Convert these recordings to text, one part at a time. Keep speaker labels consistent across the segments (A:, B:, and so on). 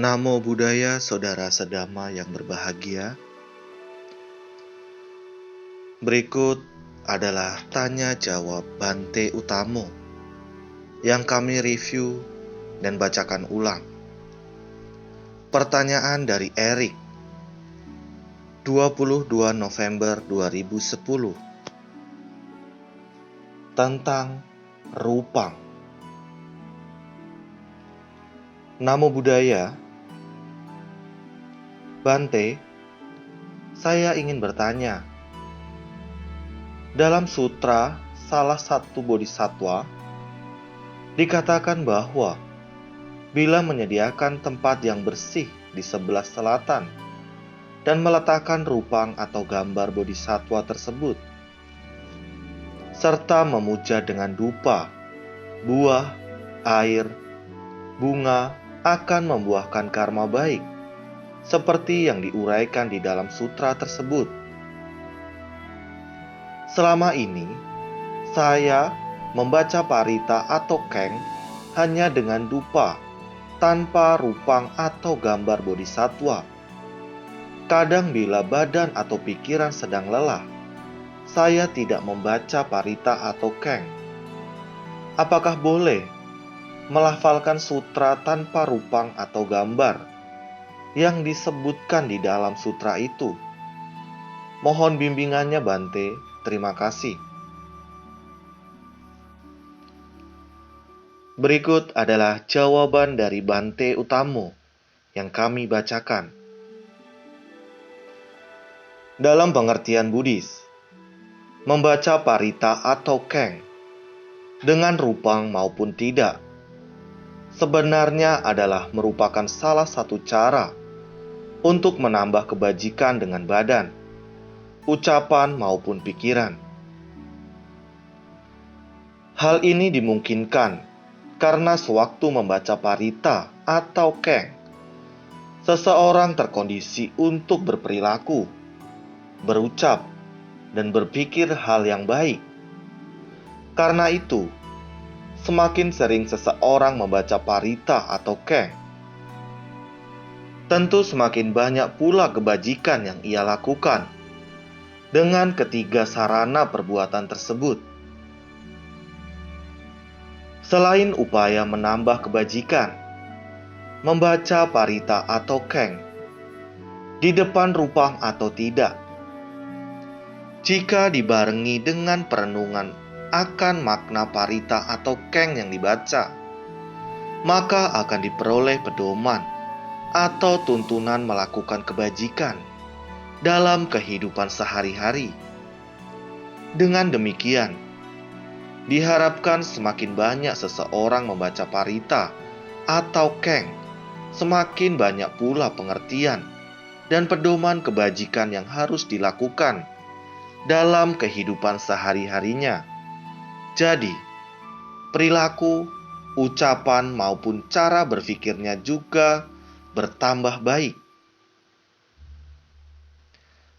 A: Namo Buddhaya, saudara sedama yang berbahagia. Berikut adalah tanya jawab Bante Utamo yang kami review dan bacakan ulang. Pertanyaan dari Eric, 22 November 2010, tentang rupang. Namo Buddhaya. Bante, saya ingin bertanya. Dalam sutra salah satu bodhisattva dikatakan bahwa bila menyediakan tempat yang bersih di sebelah selatan dan meletakkan rupang atau gambar bodhisattva tersebut, serta memuja dengan dupa, buah, air, bunga akan membuahkan karma baik, seperti yang diuraikan di dalam sutra tersebut. Selama ini, saya membaca parita atau keng hanya dengan dupa, tanpa rupang atau gambar bodhisattva. Kadang bila badan atau pikiran sedang lelah, saya tidak membaca parita atau keng. Apakah boleh melafalkan sutra tanpa rupang atau gambar yang disebutkan di dalam sutra itu? Mohon bimbingannya, Bante. Terima kasih. Berikut adalah jawaban dari Bante Utamo yang kami bacakan. Dalam pengertian Buddhis, membaca parita atau keng dengan rupang maupun tidak sebenarnya adalah merupakan salah satu cara untuk menambah kebajikan dengan badan, ucapan maupun pikiran. Hal ini dimungkinkan karena sewaktu membaca parita atau keng, seseorang terkondisi untuk berperilaku, berucap, dan berpikir hal yang baik. Karena itu, semakin sering seseorang membaca parita atau keng, tentu semakin banyak pula kebajikan yang ia lakukan dengan ketiga sarana perbuatan tersebut. Selain upaya menambah kebajikan, membaca parita atau keng di depan rupang atau tidak, jika dibarengi dengan perenungan akan makna parita atau keng yang dibaca, maka akan diperoleh pedoman atau tuntunan melakukan kebajikan dalam kehidupan sehari-hari. Dengan demikian, diharapkan semakin banyak seseorang membaca parita atau keng, semakin banyak pula pengertian dan pedoman kebajikan yang harus dilakukan dalam kehidupan sehari-harinya. Jadi, perilaku, ucapan maupun cara berpikirnya juga bertambah baik.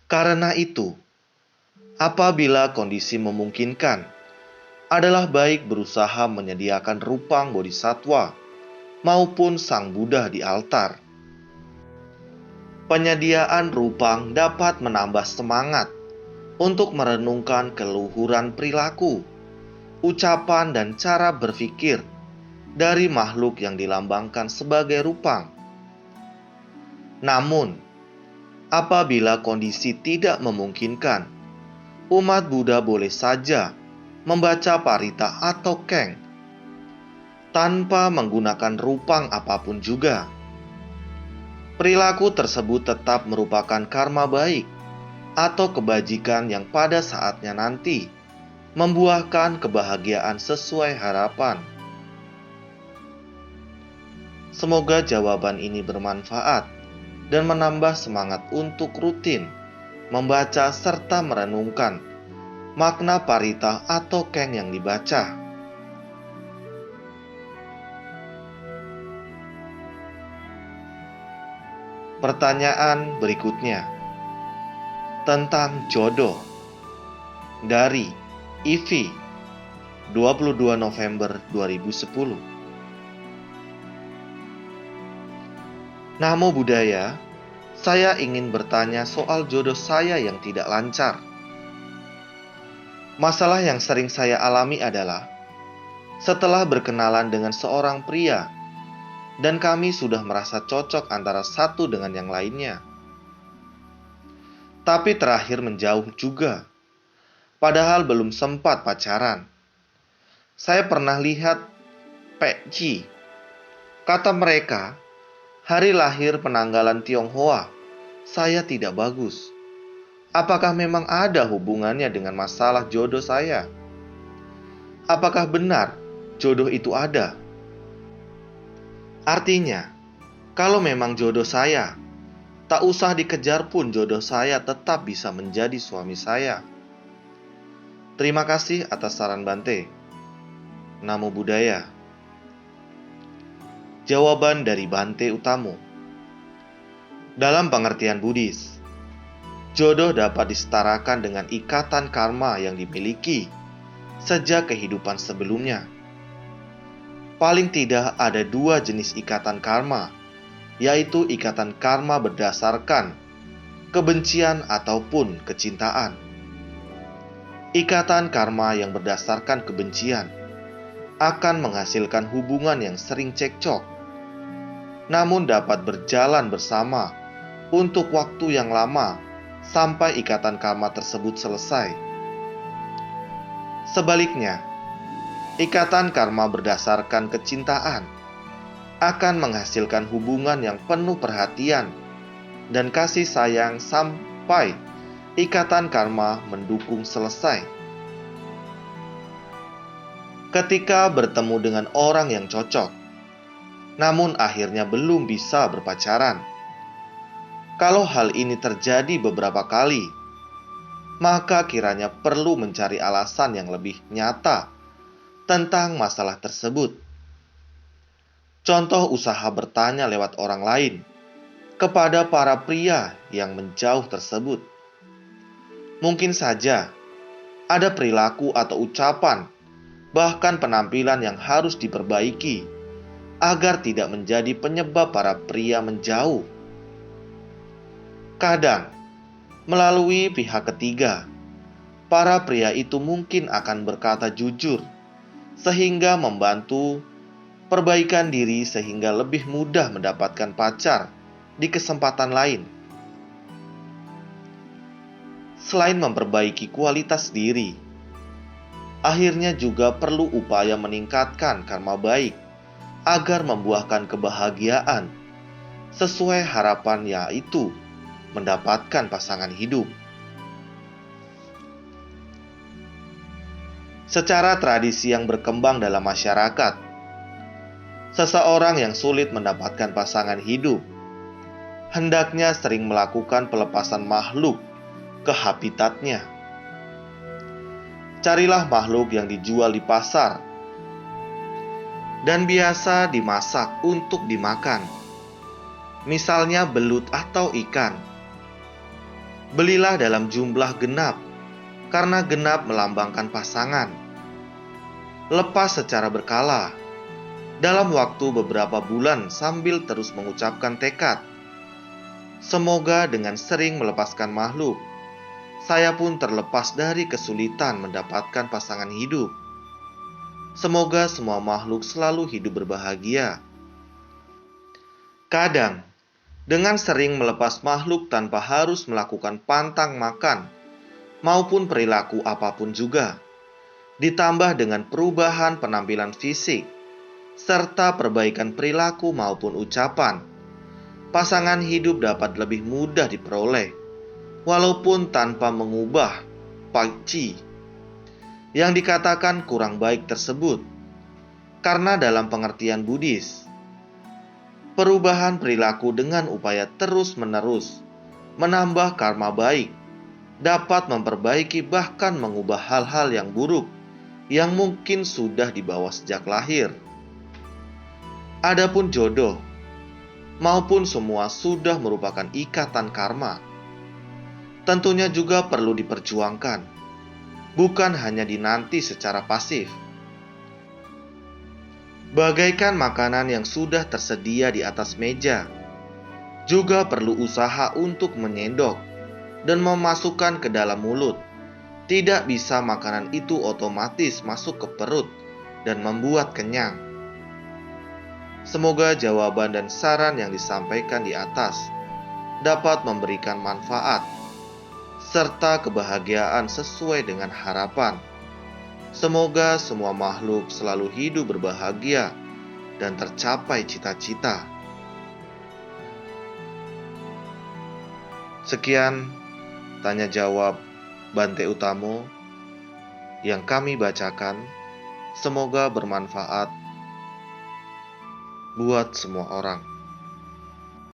A: Karena itu, apabila kondisi memungkinkan, adalah baik berusaha menyediakan rupang bodhisattva maupun sang Buddha di altar. Penyediaan rupang dapat menambah semangat untuk merenungkan keluhuran perilaku, ucapan, dan cara berpikir dari makhluk yang dilambangkan sebagai rupang. Namun, apabila kondisi tidak memungkinkan, umat Buddha boleh saja membaca parita atau keng tanpa menggunakan rupang apapun juga. Perilaku tersebut tetap merupakan karma baik atau kebajikan yang pada saatnya nanti membuahkan kebahagiaan sesuai harapan. Semoga jawaban ini bermanfaat dan menambah semangat untuk rutin membaca serta merenungkan makna parita atau keng yang dibaca. Pertanyaan berikutnya tentang jodoh dari Ivi, 22 November 2010. Namo Buddhaya, saya ingin bertanya soal jodoh saya yang tidak lancar. Masalah yang sering saya alami adalah setelah berkenalan dengan seorang pria dan kami sudah merasa cocok antara satu dengan yang lainnya, tapi terakhir menjauh juga, padahal belum sempat pacaran. Saya pernah lihat Pekji. Kata mereka, hari lahir penanggalan Tionghoa saya tidak bagus. Apakah memang ada hubungannya dengan masalah jodoh saya? Apakah benar jodoh itu ada? Artinya, kalau memang jodoh saya, tak usah dikejar pun jodoh saya tetap bisa menjadi suami saya. Terima kasih atas saran Bante. Namo Buddhaya. Jawaban dari Bante Utamo. Dalam pengertian Buddhis, jodoh dapat disetarakan dengan ikatan karma yang dimiliki sejak kehidupan sebelumnya. Paling tidak ada dua jenis ikatan karma, yaitu ikatan karma berdasarkan kebencian ataupun kecintaan. Ikatan karma yang berdasarkan kebencian akan menghasilkan hubungan yang sering cekcok, namun dapat berjalan bersama untuk waktu yang lama sampai ikatan karma tersebut selesai. Sebaliknya, ikatan karma berdasarkan kecintaan akan menghasilkan hubungan yang penuh perhatian dan kasih sayang sampai ikatan karma mendukung selesai. Ketika bertemu dengan orang yang cocok, namun akhirnya belum bisa berpacaran, kalau hal ini terjadi beberapa kali, maka kiranya perlu mencari alasan yang lebih nyata tentang masalah tersebut. Contoh usaha bertanya lewat orang lain kepada para pria yang menjauh tersebut. Mungkin saja ada perilaku atau ucapan, bahkan penampilan yang harus diperbaiki agar tidak menjadi penyebab para pria menjauh. Kadang, melalui pihak ketiga, para pria itu mungkin akan berkata jujur, sehingga membantu perbaikan diri sehingga lebih mudah mendapatkan pacar di kesempatan lain. Selain memperbaiki kualitas diri, akhirnya juga perlu upaya meningkatkan karma baik agar membuahkan kebahagiaan sesuai harapan, yaitu mendapatkan pasangan hidup. Secara tradisi yang berkembang dalam masyarakat, seseorang yang sulit mendapatkan pasangan hidup hendaknya sering melakukan pelepasan makhluk ke habitatnya. Carilah makhluk yang dijual di pasar dan biasa dimasak untuk dimakan, misalnya belut atau ikan. Belilah dalam jumlah genap, karena genap melambangkan pasangan. Lepas secara berkala, dalam waktu beberapa bulan sambil terus mengucapkan tekad. Semoga dengan sering melepaskan makhluk, saya pun terlepas dari kesulitan mendapatkan pasangan hidup. Semoga semua makhluk selalu hidup berbahagia. Kadang, dengan sering melepas makhluk tanpa harus melakukan pantang makan maupun perilaku apapun juga, ditambah dengan perubahan penampilan fisik serta perbaikan perilaku maupun ucapan, pasangan hidup dapat lebih mudah diperoleh walaupun tanpa mengubah pakci yang dikatakan kurang baik tersebut. Karena dalam pengertian Buddhis, perubahan perilaku dengan upaya terus-menerus menambah karma baik dapat memperbaiki bahkan mengubah hal-hal yang buruk yang mungkin sudah dibawa sejak lahir. Adapun jodoh maupun semua sudah merupakan ikatan karma, tentunya juga perlu diperjuangkan, bukan hanya dinanti secara pasif. Bagaikan makanan yang sudah tersedia di atas meja, Juga perlu usaha untuk menyendok dan memasukkan ke dalam mulut. Tidak bisa makanan itu otomatis masuk ke perut dan membuat kenyang. Semoga jawaban dan saran yang disampaikan di atas dapat memberikan manfaat serta kebahagiaan sesuai dengan harapan. Semoga semua makhluk selalu hidup berbahagia dan tercapai cita-cita. Sekian tanya jawab Bante Utamo yang kami bacakan. Semoga bermanfaat buat semua orang.